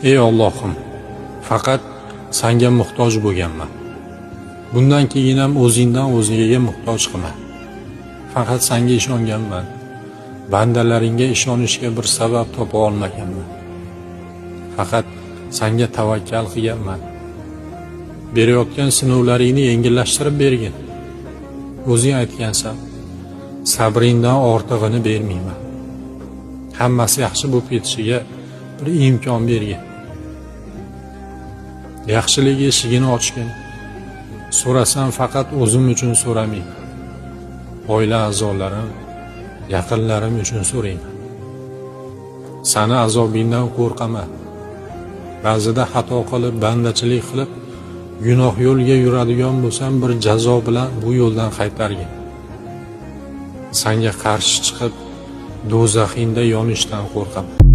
Ey Allohim, faqat Sanga muhtoj bo'lganman. Bundan keyin ham o'zingdan o'zgaga muhtoj qilma. Faqat Sanga ishonganman. Bandalaringga ishonishga bir sabab topa olmaganman. Faqat Sanga tavakkal qilganman. Berayotgan sinovlaringni yengillashtirib bergin. O'zing aytgansan, sabringdan ortig'ini bermayman. Hammasi yaxshi bo'lib ketishiga bir imkon bergin. Yaxshilik eshigini ochgin. So'rasam faqat o'zim uchun so'ramayman. Oila a'zolarim, yaqinlarim uchun so'rayman. Sani azobingdan qo'rqaman. Ba'zida xato qilib, bandachilik qilib, gunoh yo'lga yuradigan bo'lsam, bir jazo bilan bu yo'ldan qaytargin. Sanga qarshi chiqib, do'zaxingda yonishdan qo'rqaman.